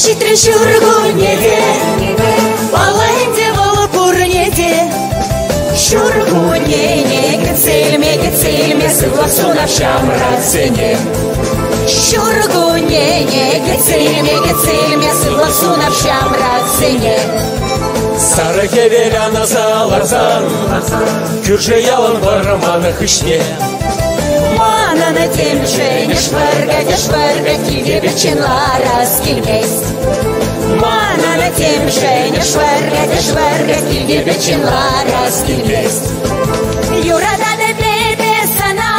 Житре шургунеде, балайде волопурнеде, шургунене, гецельме, согласу на шамрацене. Шургунене, гецельме, согласу на шамрацене. Сарыке веляна заларзан, күрже ялын барманах ишне. Мана на тем же не швыргать, киде беченларас килмест. Мана на тем же не швыргать, киде беченларас килмест. Юрада де плете сана,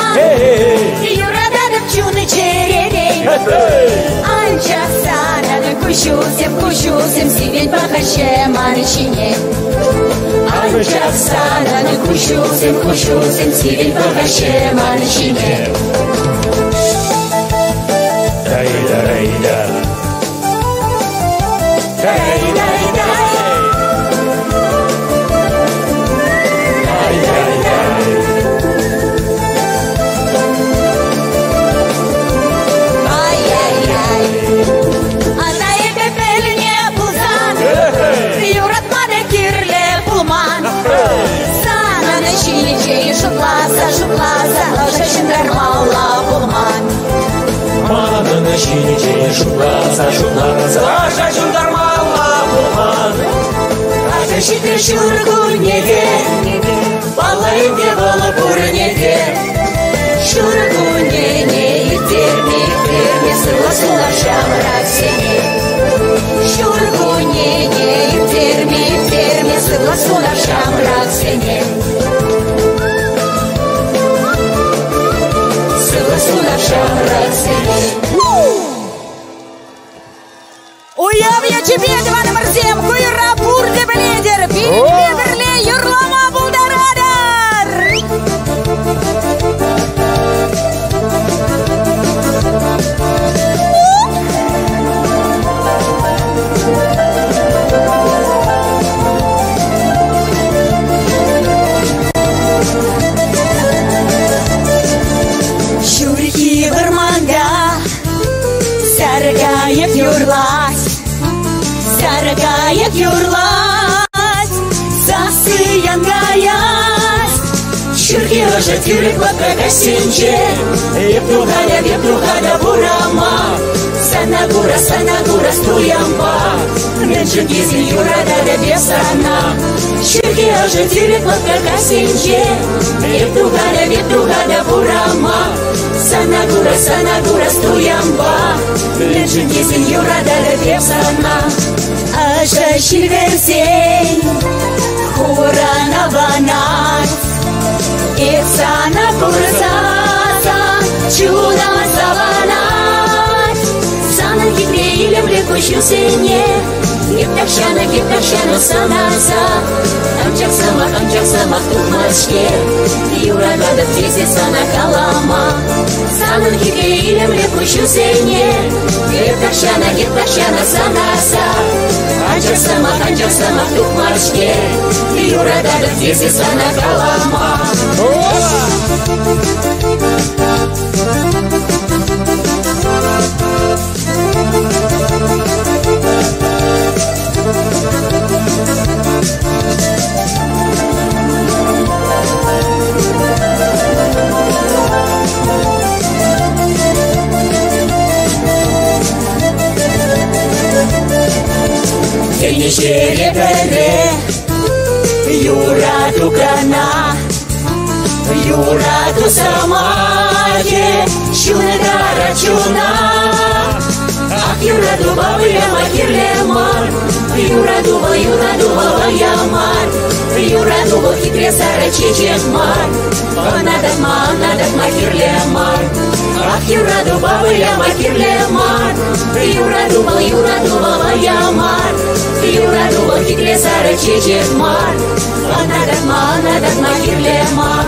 юрада де пчуны чередей. Анча сана де кущусем, сивень пахаще манчине. Анча сана де кущусем, сивень пахаще манчине. Дай-дай-дай. Шуплаза, жендармала булман. Мана на шине шуплаза, жендармала булман. Ага шитре шургунеде, балайде волопурнеде. Шургунене, терме, согласу на шамрацене. Шургунене, терме, согласу на шамрацене. Уявья тебе, Иван Марзем, куйра бурды бледер, передерле юрлама булдарадар. Şurki vırmanda sargayık yurlas, sargayık yurlas, засыян гаяс. Şurki ожет юрик вакрака сенче, вептухада бурама. Санагура стуямба, меньше гизи юрада да бесана. Şurki ожет юрик вакрака сенче, вептухада бурама. Санагура стуямба, меньше гизи юрада да бесана. Aşa şilversey, hurana vanat, etsana kurzata, çuna savanat. Sana gitmeyle vлекущу сене, гиптакшана санаса. Амчак самах тухмашке, юрагада птицы сана калама. Sana gitmeyle vлекущу сене, гиптакшана санаса. Анчак самах тухмашке, юрагада птицы сана калама. Черебере, юраду гана, юраду самае, чунагара чуна. Ах, юраду бабыяма кирлемар, юраду ямар, юраду хитре сара чечемар, анадатма кирлемар. Ах, юраду бабыяма кирлемар, юраду ямар. Юраду хитре сара чечемар, анадатма кирлемар.